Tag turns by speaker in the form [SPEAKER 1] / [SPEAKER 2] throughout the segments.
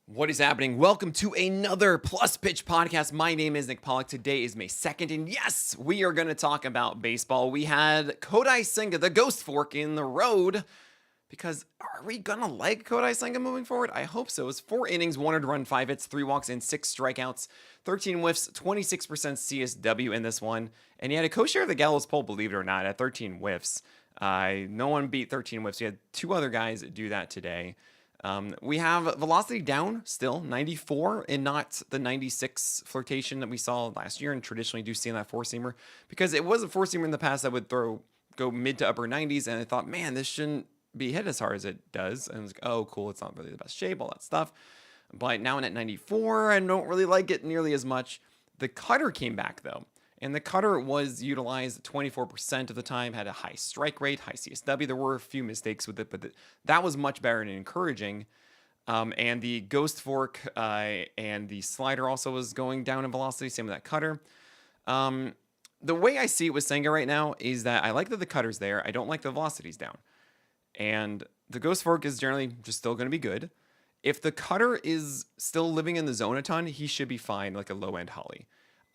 [SPEAKER 1] What is happening? Welcome to another Plus Pitch podcast. My name is Nick Pollack. Today is May 2nd, and yes, we are going to talk about baseball. We had Kodi Smith, the Ghost Fork, in the road because are we going to like Kodi Smith moving forward? I hope so. It's 4 innings, 1 earned run, 5 hits, 3 walks, and 6 strikeouts, 13 whiffs, 26% CSW in this one. And he had a co-share of the Gallows Pole, believe it or not, at 13 whiffs. No one beat 13 whiffs. We had 2 other guys do that today. We have velocity down still, 94, and not the 96 flirtation that we saw last year and traditionally do see in that four-seamer, because it was a four-seamer in the past that would go mid to upper 90s, and I thought, man, this shouldn't be hit as hard as it does. And I was like, oh, cool, it's not really the best shape, all that stuff. But now at 94, I don't really like it nearly as much. The cutter came back, though. And the cutter was utilized 24% of the time, had a high strike rate, high CSW. There were a few mistakes with it, but that was much better and encouraging. And the Ghost Fork and the slider also was going down in velocity, same with that cutter. The way I see it with Senga right now is that I like that the cutter's there. I don't like the velocity's down. And the Ghost Fork is generally just still going to be good. If the cutter is still living in the zone a ton, he should be fine, like a low-end Holly.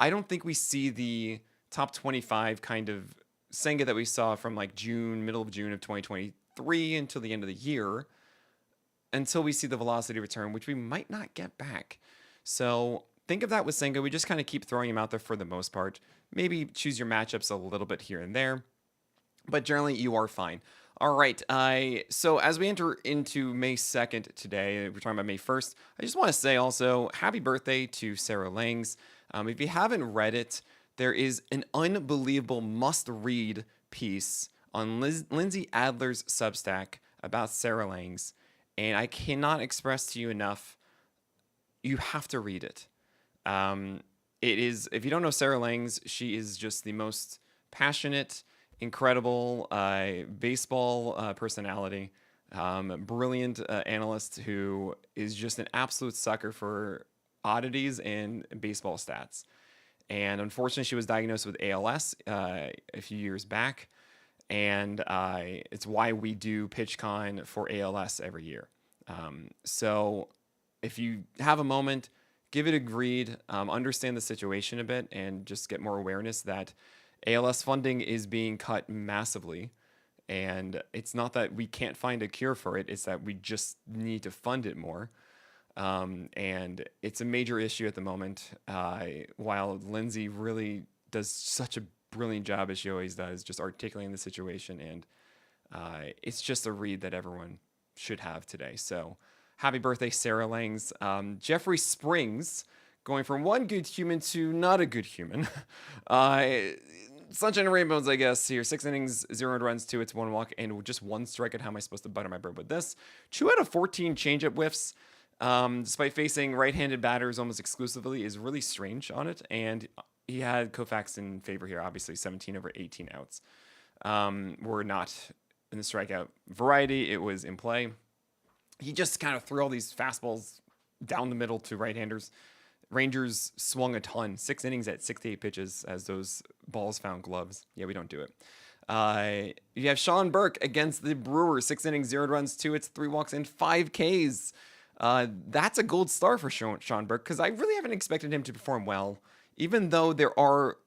[SPEAKER 1] I don't think we see the top 25 kind of Senga that we saw from like middle of June of 2023 until the end of the year, until we see the velocity return, which we might not get back. So think of that with Senga. We just kind of keep throwing him out there for the most part. Maybe choose your matchups a little bit here and there, but generally you are fine. All right, so as we enter into May 2nd today, we're talking about May 1st, I just want to say also happy birthday to Sarah Langs. If you haven't read it, there is an unbelievable must-read piece on Lindsay Adler's Substack about Sarah Langs, and I cannot express to you enough, you have to read it. It is, if you don't know Sarah Langs, she is just the most passionate, incredible baseball personality, brilliant analyst who is just an absolute sucker for oddities and baseball stats. And unfortunately, she was diagnosed with ALS a few years back, and it's why we do PitchCon for ALS every year. So if you have a moment, give it a read, understand the situation a bit, and just get more awareness that ALS funding is being cut massively. And it's not that we can't find a cure for it, it's that we just need to fund it more. And it's a major issue at the moment, while Lindsay really does such a brilliant job, as she always does, just articulating the situation. And it's just a read that everyone should have today. So happy birthday, Sarah Langs. Jeffrey Springs, going from one good human to not a good human. Sunshine and Rainbows, I guess, here. 6 innings, 0 earned runs, 2 hits, 1 walk, and just 1 strikeout. How am I supposed to butter my bread with this? 2 out of 14 changeup whiffs, despite facing right-handed batters almost exclusively, is really strange on it. And he had Koufax in favor here, obviously, 17 over 18 outs. Were not in the strikeout variety. It was in play. He just kind of threw all these fastballs down the middle to right-handers. Rangers swung a ton, 6 innings at 68 pitches as those balls found gloves. Yeah, we don't do it. You have Shawn Burke against the Brewers, 6 innings, 0 runs, 2 hits, 3 walks, and 5 Ks. That's a gold star for Shawn Burke, because I really haven't expected him to perform well, even though there are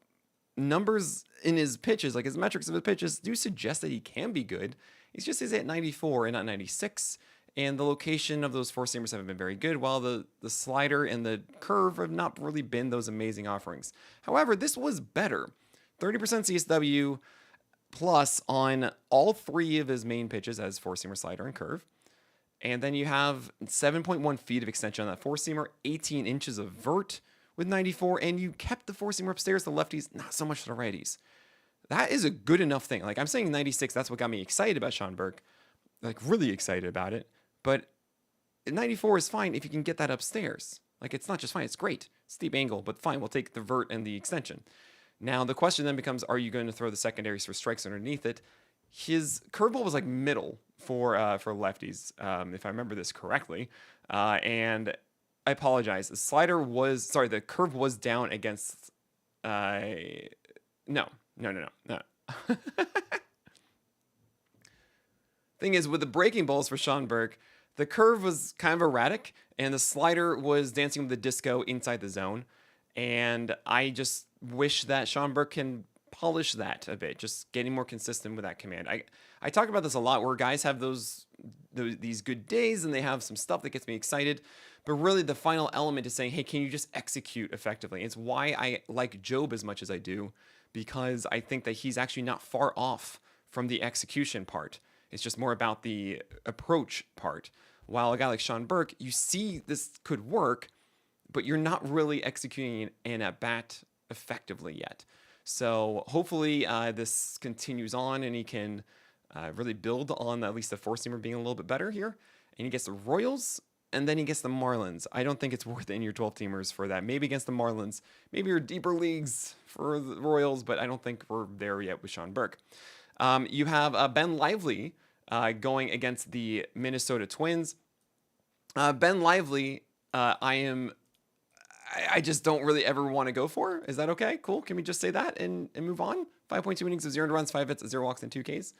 [SPEAKER 1] numbers in his pitches, like his metrics of his pitches, do suggest that he can be good. He's at 94 and not 96. And the location of those four-seamers haven't been very good, while the slider and the curve have not really been those amazing offerings. However, this was better. 30% CSW plus on all 3 of his main pitches as four-seamer, slider, and curve. And then you have 7.1 feet of extension on that four-seamer, 18 inches of vert with 94, and you kept the four-seamer upstairs, the lefties, not so much the righties. That is a good enough thing. Like, I'm saying 96, that's what got me excited about Shawn Burke. Like, really excited about it. But 94 is fine if you can get that upstairs. Like, it's not just fine, it's great. Steep angle, but fine, we'll take the vert and the extension. Now, the question then becomes, are you going to throw the secondaries for strikes underneath it? His curveball was like middle for lefties, if I remember this correctly. And I apologize. The curve was down against, no. Thing is, with the breaking balls for Shawn Burke, The curve was kind of erratic, and the slider was dancing with the disco inside the zone. And I just wish that Shawn Burke can polish that a bit, just getting more consistent with that command. I talk about this a lot where guys have these good days and they have some stuff that gets me excited. But really, the final element is saying, hey, can you just execute effectively? It's why I like Job as much as I do, because I think that he's actually not far off from the execution part. It's just more about the approach part. While a guy like Shawn Burke, you see this could work, but you're not really executing an at-bat effectively yet. So hopefully this continues on and he can really build on at least the four-seamer being a little bit better here. And he gets the Royals, and then he gets the Marlins. I don't think it's worth it in your 12-teamers for that. Maybe against the Marlins. Maybe your deeper leagues for the Royals, but I don't think we're there yet with Shawn Burke. You have Ben Lively going against the Minnesota Twins. Ben Lively, I just don't really ever want to go for. Is that okay? Cool. Can we just say that and move on? 5.2 innings of 0 runs, 5 hits, 0 walks, and 2 Ks.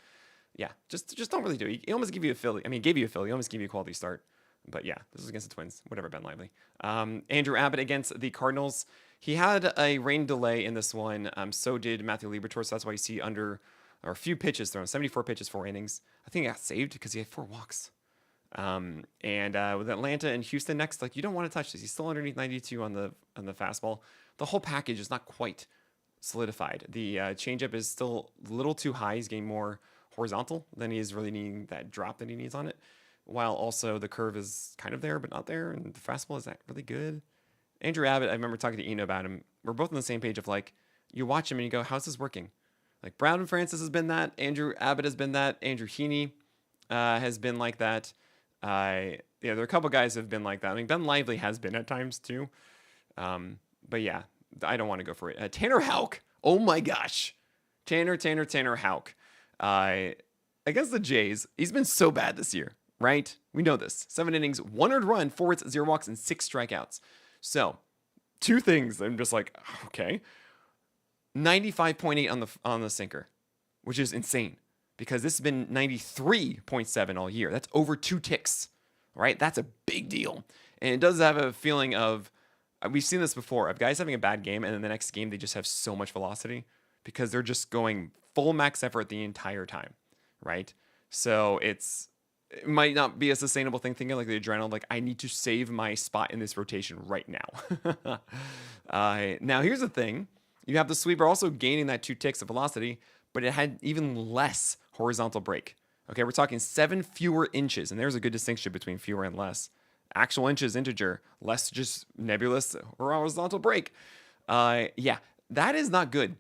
[SPEAKER 1] Yeah, just don't really do it. He almost gave you a Philly. I mean, he gave you a Philly. He almost gave you a quality start. But yeah, this is against the Twins. Whatever, Ben Lively. Andrew Abbott against the Cardinals. He had a rain delay in this one. So did Matthew Liberator. So that's why you see a few pitches thrown. 74 pitches, 4 innings. I think he got saved because he had 4 walks. And with Atlanta and Houston next, like, you don't want to touch this. He's still underneath 92 on the fastball. The whole package is not quite solidified. The changeup is still a little too high. He's getting more horizontal than he is really needing that drop that he needs on it. While also the curve is kind of there, but not there. And the fastball is not really good. Andrew Abbott, I remember talking to Eno about him. We're both on the same page of, like, you watch him and you go, how's this working? Like, Brown and Francis has been that. Andrew Abbott has been that. Andrew Heaney has been like that. There are a couple guys who have been like that. I mean, Ben Lively has been at times too. But yeah, I don't want to go for it. Tanner Houck. Oh my gosh. Tanner Houck. Against the Jays, he's been so bad this year, right? We know this. 7 innings, 1 earned run, 4 hits, 0 walks, and 6 strikeouts. So, 2 things. I'm just like, okay. 95.8 on the sinker, which is insane. Because this has been 93.7 all year. That's over 2 ticks, right? That's a big deal. And it does have a feeling of, we've seen this before, of guys having a bad game, and then the next game they just have so much velocity because they're just going full max effort the entire time, right? So it might not be a sustainable thing, thinking like the adrenaline, like, I need to save my spot in this rotation right now. Now, here's the thing. You have the sweeper also gaining that 2 ticks of velocity, but it had even less horizontal break. Okay, we're talking 7 fewer inches, and there's a good distinction between fewer and less. Actual inches, integer, less just nebulous or horizontal break. Yeah, that is not good.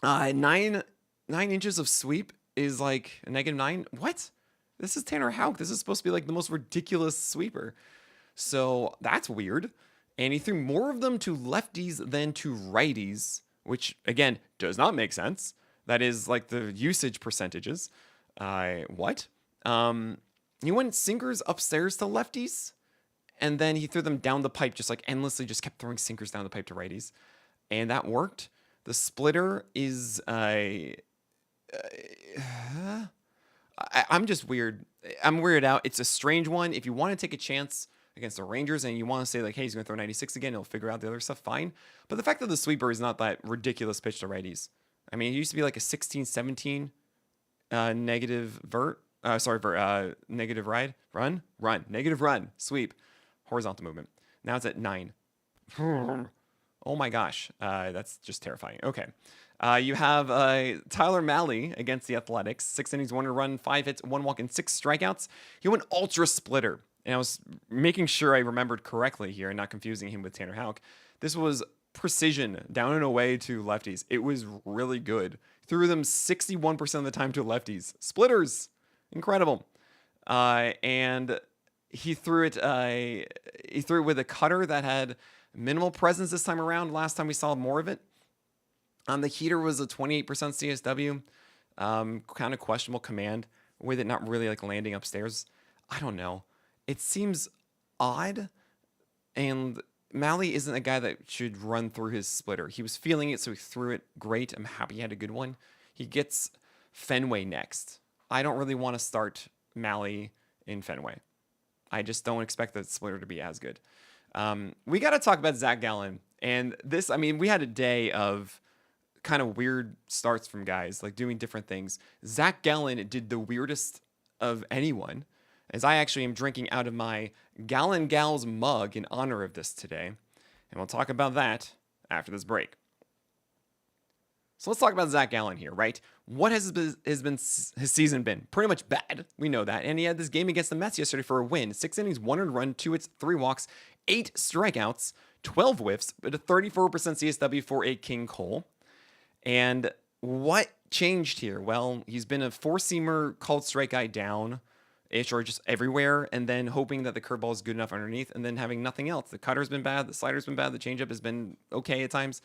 [SPEAKER 1] 9 inches of sweep is like a -9. What? This is Tanner Houck. This is supposed to be like the most ridiculous sweeper. So that's weird. And he threw more of them to lefties than to righties, which, again, does not make sense. That is like the usage percentages. What? He went sinkers upstairs to lefties, and then he threw them down the pipe, just like endlessly, just kept throwing sinkers down the pipe to righties. And that worked. The splitter is... I'm just weird. I'm weirded out. It's a strange one. If you want to take a chance against the Rangers and you want to say, like, hey, he's going to throw 96 again, he'll figure out the other stuff, fine. But the fact that the sweeper is not that ridiculous pitch to righties. I mean, it used to be like a 16, 17 negative negative negative run, sweep, horizontal movement. Now it's at 9. Oh my gosh, that's just terrifying. Okay. You have Tyler Mahle against the Athletics. 6 innings, 1 run, 5 hits, 1 walk, and 6 strikeouts. He went ultra splitter. And I was making sure I remembered correctly here and not confusing him with Tanner Houck. This was precision down and away to lefties. It was really good. Threw them 61% of the time to lefties. Splitters. Incredible. And he threw it with a cutter that had minimal presence this time around. Last time we saw more of it. The heater was a 28% CSW. Kind of questionable command with it not really like landing upstairs. I don't know. It seems odd, and Mahle isn't a guy that should run through his splitter. He was feeling it, so he threw it great. I'm happy he had a good one. He gets Fenway next. I don't really want to start Mahle in Fenway. I just don't expect the splitter to be as good. We got to talk about Zack Allen. And this, I mean, we had a day of kind of weird starts from guys, like doing different things. Zack Allen did the weirdest of anyone, as I actually am drinking out of my Gallon Gals mug in honor of this today. And we'll talk about that after this break. So let's talk about Zack Allen here, right? What has his season been? Pretty much bad. We know that. And he had this game against the Mets yesterday for a win. 6 innings, 1 earned run, 2 hits, 3 walks, 8 strikeouts, 12 whiffs, but a 34% CSW for a King Cole. And what changed here? Well, he's been a four-seamer called strike guy down-ish or just everywhere, and then hoping that the curveball is good enough underneath, and then having nothing else. The cutter's been bad, the slider's been bad, the changeup has been okay at times.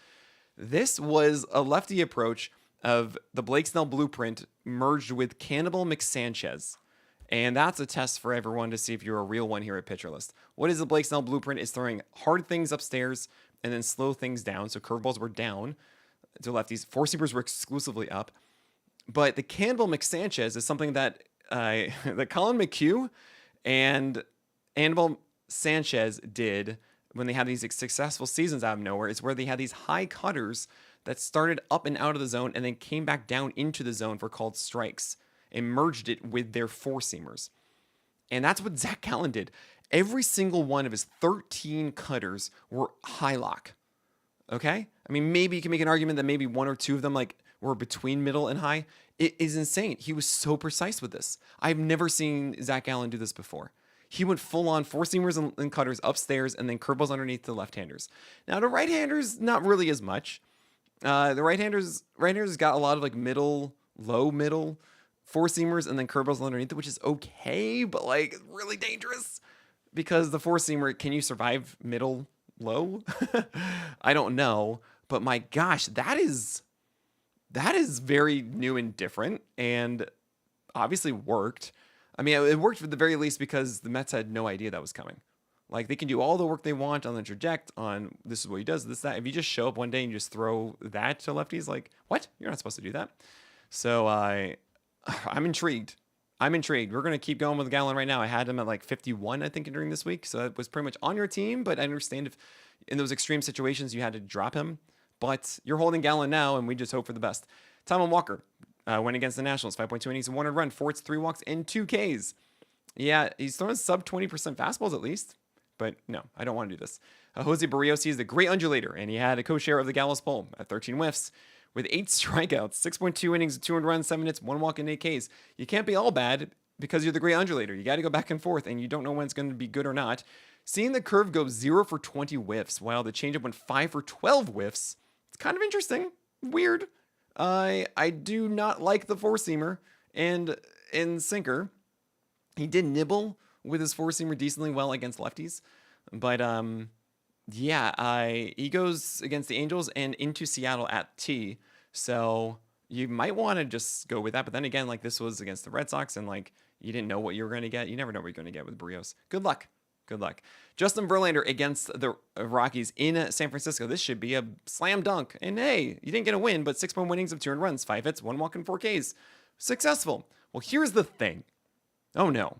[SPEAKER 1] This was a lefty approach of the Blake Snell blueprint merged with Cannibal McSanchez. And that's a test for everyone to see if you're a real one here at Pitcher List. What is the Blake Snell blueprint? Is throwing hard things upstairs and then slow things down. So curveballs were down to lefties. Four-seamers were exclusively up. But the Cannibal McSanchez is something that that Colin McHugh and Cannibal Sanchez did when they had these successful seasons out of nowhere, is where they had these high cutters that started up and out of the zone and then came back down into the zone for called strikes and merged it with their four-seamers. And that's what Zack Allen did. Every single one of his 13 cutters were high lock. Okay? I mean, maybe you can make an argument that maybe 1 or 2 of them like were between middle and high. It is insane. He was so precise with this. I've never seen Zack Allen do this before. He went full on four-seamers and cutters upstairs and then curveballs underneath the left-handers. Now, the right-handers, not really as much. The right-handers got a lot of like middle, low middle, four-seamers and then curveballs underneath it, which is okay, but like really dangerous because the four-seamer, can you survive middle, low? I don't know, but my gosh, that is very new and different and obviously worked. I mean, it worked at the very least because the Mets had no idea that was coming. Like, they can do all the work they want on the traject, on this is what he does, this, that. If you just show up one day and you just throw that to lefties, like, what? You're not supposed to do that. So, I'm intrigued. We're going to keep going with Gallon right now. I had him at like 51, I think, during this week. So that was pretty much on your team, but I understand if in those extreme situations you had to drop him. But you're holding Gallon now, and we just hope for the best. Taijuan Walker went against the Nationals, 5.2 innings, 1 earned run, 4 hits, 3 walks, and 2 Ks. Yeah, he's throwing sub 20% fastballs at least. But no, I don't want to do this. Jose Barrios, he's the great undulator, and he had a co-share of the Gallows pole at 13 whiffs with 8 strikeouts, 6.2 innings, 2 earned runs, 7 hits, 1 walk, and 8 Ks. You can't be all bad because you're the great undulator. You got to go back and forth, and you don't know when it's going to be good or not. Seeing the curve go 0 for 20 whiffs, while the changeup went 5 for 12 whiffs, it's kind of interesting. Weird. I do not like the four-seamer and in sinker. He did nibble with his four-seamer decently well against lefties. But, he goes against the Angels and into Seattle at T. So you might want to just go with that. But then again, like, this was against the Red Sox, and, like, you didn't know what you were going to get. You never know what you're going to get with Barrios. Good luck. Justin Verlander against the Rockies in San Francisco. This should be a slam dunk. And hey, you didn't get a win, but 6 innings of 2 earned runs, 5 hits, 1 walk, and 4 Ks. Successful. Well, here's the thing. Oh no.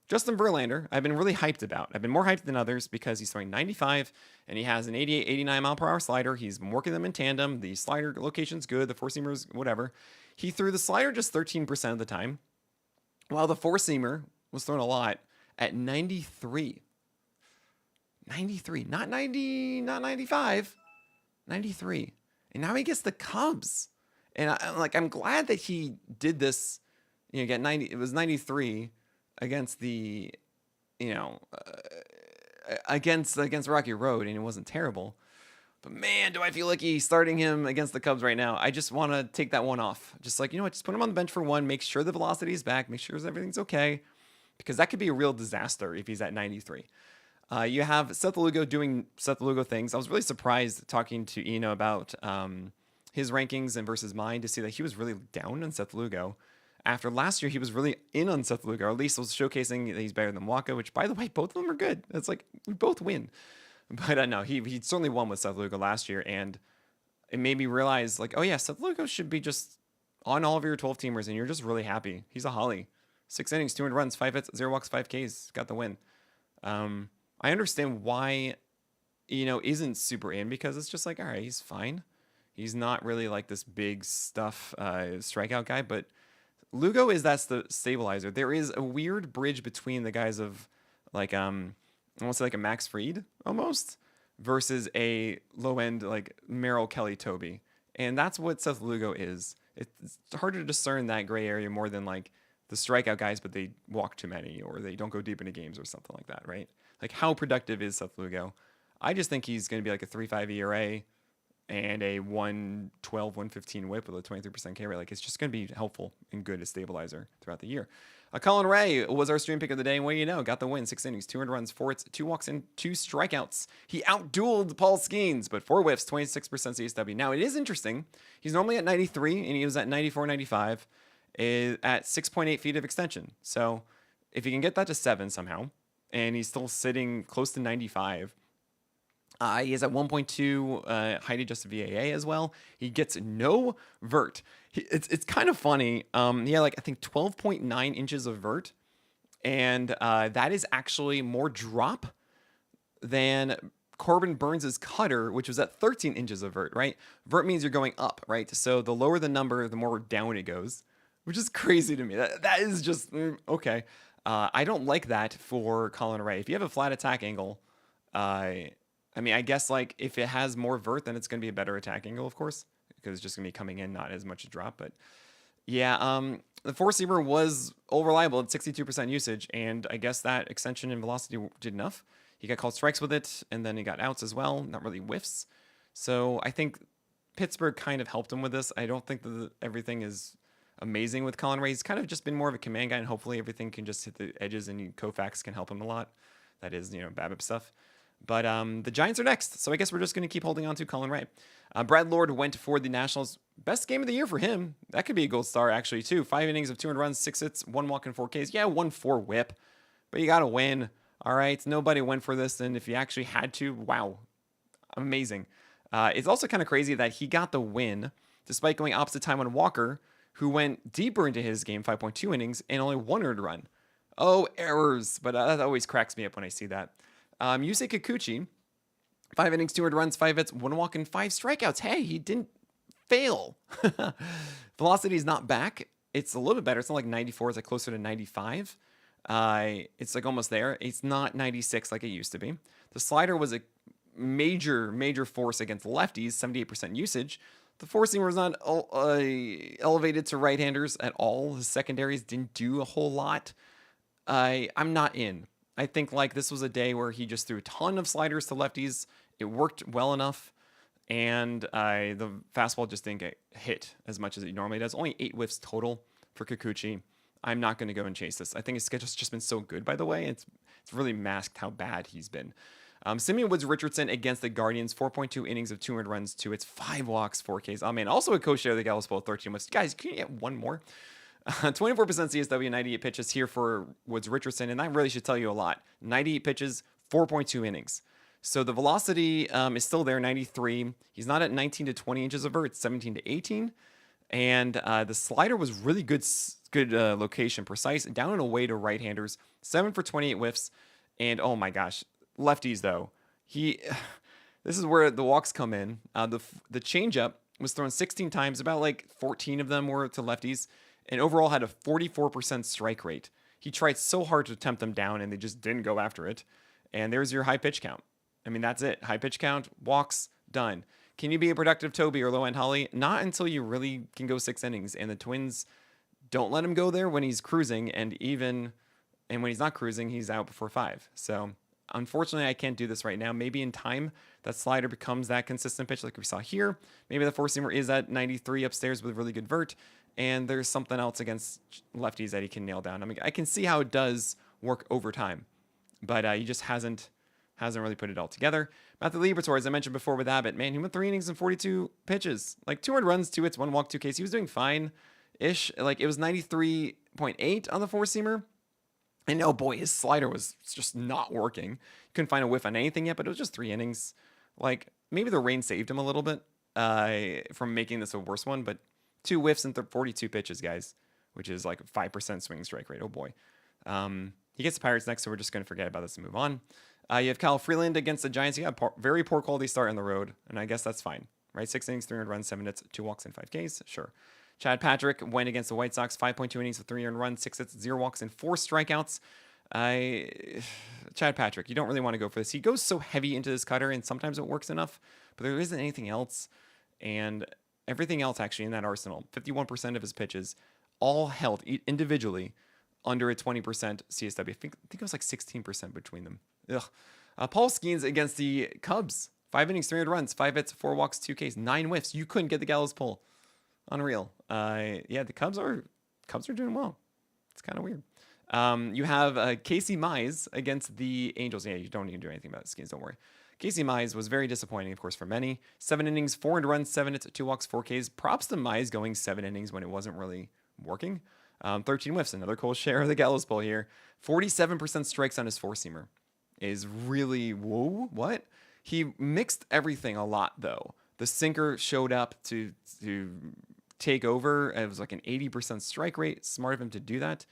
[SPEAKER 1] Justin Verlander, I've been really hyped about. I've been more hyped than others because he's throwing 95 and he has an 88, 89 mile per hour slider. He's been working them in tandem. The slider location's good. The four-seamer's whatever. He threw the slider just 13% of the time, while the four-seamer was thrown a lot at 93. 93, not 90, not 95, 93. And now he gets the Cubs. And I'm glad that he did this, get 90, it was 93 against the, against Rocky Road, and it wasn't terrible. But man, do I feel like he's starting him against the Cubs right now. I just want to take that one off. Just like, just put him on the bench for one, make sure the velocity is back, make sure everything's okay, because that could be a real disaster if he's at 93. You have Seth Lugo doing Seth Lugo things. I was really surprised talking to Eno about his rankings and versus mine to see that he was really down on Seth Lugo. After last year, he was really in on Seth Lugo, or at least was showcasing that he's better than Waka, which, by the way, both of them are good. It's like, we both win. But no, he certainly won with Seth Lugo last year, and it made me realize, like, oh yeah, Seth Lugo should be just on all of your 12-teamers, and you're just really happy. He's a Holly. 6 innings, 2 earned runs, 5 hits, 0 walks, 5 Ks. Got the win. I understand why, isn't super in, because it's just like, all right, he's fine. He's not really like this big stuff strikeout guy, but Lugo is that's the stabilizer. There is a weird bridge between the guys of like almost like a Max Fried almost versus a low end like Merrill Kelly Toby. And that's what Seth Lugo is. It's hard to discern that gray area more than like the strikeout guys, but they walk too many or they don't go deep into games or something like that, right? Like how productive is Seth Lugo? I just think he's going to be like a 3.5 ERA and a 112, 115 whip with a 23% K rate. Like it's just going to be helpful and good as stabilizer throughout the year. Colin Ray was our stream pick of the day, and what do you know? Got the win, 6 innings, 200 runs, 4 hits, 2 walks, and 2 strikeouts. He outdueled Paul Skeens, but 4 whiffs, 26% CSW. Now, it is interesting. He's normally at 93, and he was at 94, 95 at 6.8 feet of extension. So if he can get that to 7 somehow, and he's still sitting close to 95, he is at 1.2 height adjusted VAA as well. He gets no vert. It's kind of funny. He had like I think 12.9 inches of vert, and that is actually more drop than Corbin Burns' cutter, which was at 13 inches of vert. Right? Vert means you're going up, right? So the lower the number, the more down it goes, which is crazy to me. That is just okay. I don't like that for Colin Ray. If you have a flat attack angle, I mean, I guess like if it has more vert, then it's going to be a better attack angle, of course, because it's just going to be coming in, not as much a drop. But yeah, the four-seamer was all reliable at 62% usage, and I guess that extension and velocity did enough. He got called strikes with it, and then he got outs as well, not really whiffs. So I think Pittsburgh kind of helped him with this. I don't think that everything is amazing with Colin Ray. He's kind of just been more of a command guy, and hopefully everything can just hit the edges, and Koufax can help him a lot. That is, BABIP stuff. But the Giants are next, so I guess we're just going to keep holding on to Colin Ray. Brad Lord went for the Nationals. Best game of the year for him. That could be a gold star, actually, too. 5 innings of 200 runs, 6 hits, 1 walk, and 4 Ks. Yeah, 1-4 whip, but you got to win. All right, nobody went for this, and if you actually had to, wow, amazing. It's also kind of crazy that he got the win despite going opposite time on Walker, who went deeper into his game, 5.2 innings, and only 1 earned run. Oh, errors, but that always cracks me up when I see that. Yusei Kikuchi, 5 innings, 200 runs, 5 hits, 1 walk, and 5 strikeouts. Hey, he didn't fail. Velocity is not back. It's a little bit better. It's not like 94. It's like closer to 95. It's like almost there. It's not 96 like it used to be. The slider was a major force against lefties, 78% usage. The four-seamer was not elevated to right-handers at all. The secondaries didn't do a whole lot. I'm not in. I think like this was a day where he just threw a ton of sliders to lefties. It worked well enough, and the fastball just didn't get hit as much as it normally does. Only 8 whiffs total for Kikuchi. I'm not going to go and chase this. I think his schedule's just been so good, by the way. It's really masked how bad he's been. Simeon Woods Richardson against the Guardians, 4.2 innings of 200 runs, 2 hits, 5 walks, 4 Ks. Oh man, also a co-share of the Gallows Bowl, 13 whiffs. Guys, can you get one more? 24% CSW, 98 pitches here for Woods Richardson, and that really should tell you a lot. 98 pitches, 4.2 innings. So the velocity is still there, 93. He's not at 19 to 20 inches of vert, it's 17 to 18. And the slider was really good location, precise, down and away to right-handers, 7 for 28 whiffs. And oh my gosh, lefties though. This is where the walks come in. The changeup was thrown 16 times, about like 14 of them were to lefties, and overall had a 44% strike rate. He tried so hard to tempt them down, and they just didn't go after it. And there's your high pitch count. I mean, that's it. High pitch count, walks, done. Can you be a productive Toby or low-end Holly? Not until you really can go 6 innings. And the Twins don't let him go there when he's cruising, and when he's not cruising, he's out before 5. So unfortunately, I can't do this right now. Maybe in time, that slider becomes that consistent pitch like we saw here. Maybe the four-seamer is at 93 upstairs with really good vert, and there's something else against lefties that he can nail down. I mean, I can see how it does work over time, but he just hasn't really put it all together. Matthew Liberator, as I mentioned before with Abbott, man, he went 3 innings and 42 pitches, like 200 runs, 2 hits, 1 walk, 2 Ks. He was doing fine-ish. Like it was 93.8 on the four-seamer. And oh boy, his slider was just not working. Couldn't find a whiff on anything yet, but it was just 3 innings. Like maybe the rain saved him a little bit from making this a worse one, but 2 whiffs and 42 pitches, guys, which is like a 5% swing strike rate. Oh boy. He gets the Pirates next, so we're just going to forget about this and move on. You have Kyle Freeland against the Giants. You got very poor quality start on the road, and I guess that's fine, right? 6 innings, 300 runs, 7 hits, 2 walks, and 5 Ks. Sure. Chad Patrick went against the White Sox, 5.2 innings with 3 earned runs, 6 hits, 0 walks, and 4 strikeouts. Chad Patrick, you don't really want to go for this. He goes so heavy into this cutter, and sometimes it works enough, but there isn't anything else. And everything else actually in that arsenal, 51% of his pitches, all held individually under a 20% CSW. I think it was like 16% between them. Ugh. Paul Skeens against the Cubs. 5 innings, 300 runs, 5 hits, 4 walks, 2 Ks, 9 whiffs. You couldn't get the gallows pull. Unreal. Yeah, the Cubs are doing well. It's kind of weird. You have Casey Mize against the Angels. Yeah, you don't need to do anything about Skeens, don't worry. Casey Mize was very disappointing, of course, for many. 7 innings, 4 earned runs, 7 hits, 2 walks, 4 Ks. Props to Mize going 7 innings when it wasn't really working. 13 whiffs, another cool share of the gallows pull here. 47% strikes on his four-seamer is really, whoa, what? He mixed everything a lot, though. The sinker showed up to take over. It was like an 80% strike rate. Smart of him to do that.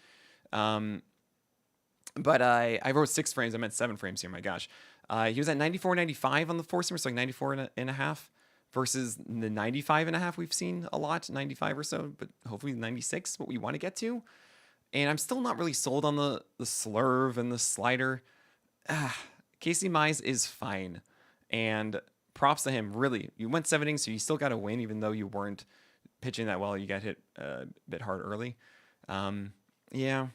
[SPEAKER 1] But I wrote 6 frames. I meant 7 frames here, my gosh. He was at 94, 95 on the four-seamer, so like 94 and a half versus the 95 and a half we've seen a lot, 95 or so, but hopefully 96, what we want to get to. And I'm still not really sold on the slurve and the slider. Casey Mize is fine. And props to him, really. You went 7 innings, so you still got to win, even though you weren't pitching that well. You got hit a bit hard early. Yeah,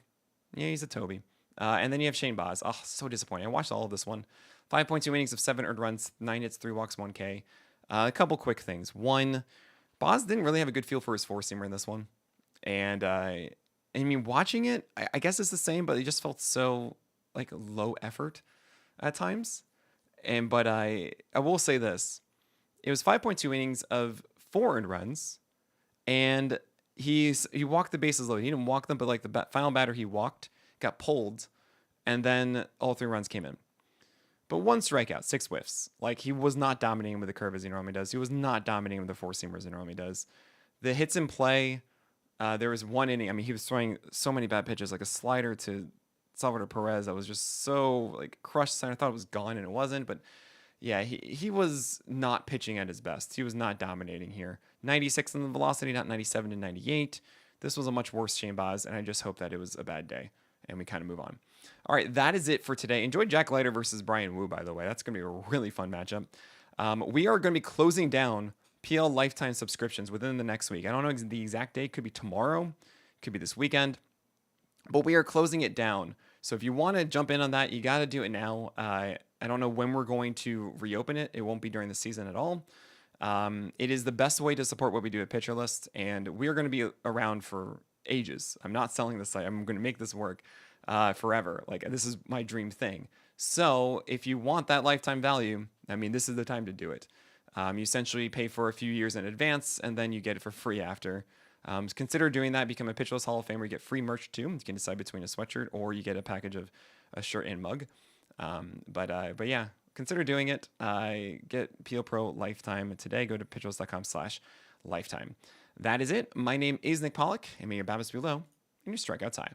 [SPEAKER 1] he's a Toby. And then you have Shane Baz. Oh, so disappointing. I watched all of this one. 5.2 innings of 7 earned runs, 9 hits, 3 walks, 1 K. A couple quick things. One, Baz didn't really have a good feel for his four-seamer in this one. And I mean, watching it, I guess it's the same, but it just felt so like low effort at times. But I will say this. It was 5.2 innings of 4 earned runs, and he walked the bases loaded. He didn't walk them, but like the final batter he walked got pulled, and then all 3 runs came in. But 1 strikeout, 6 whiffs. Like, he was not dominating with the curve as he normally does. He was not dominating with the four-seamers as he normally does. The hits in play, there was 1 inning. I mean, he was throwing so many bad pitches, like a slider to Salvador Perez that was just so like crushed. I thought it was gone, and it wasn't. But yeah, he was not pitching at his best. He was not dominating here. 96 in the velocity, not 97 to 98. This was a much worse Shane Baz, and I just hope that it was a bad day, and we kind of move on. All right, that is it for today. Enjoy Jack Leiter versus Brian Wu, by the way. That's going to be a really fun matchup. We are going to be closing down PL lifetime subscriptions within the next week. I don't know the exact date. Could be tomorrow. Could be this weekend. But we are closing it down. So if you want to jump in on that, you got to do it now. I don't know when we're going to reopen it. It won't be during the season at all. It is the best way to support what we do at Pitcher List, and we are going to be around for ages. I'm not selling this site. I'm going to make this work forever. Like, this is my dream thing. So if you want that lifetime value, I mean, this is the time to do it. You essentially pay for a few years in advance, and then you get it for free after. Consider doing that. Become a Pitcher List Hall of Famer. You get free merch too. You can decide between a sweatshirt or you get a package of a shirt and mug. But yeah, consider doing it. Get PL Pro Lifetime today. Go to pitcherlist.com/lifetime. That is it. My name is Nick Pollack, and may your BABIPs be low and your strikeouts high.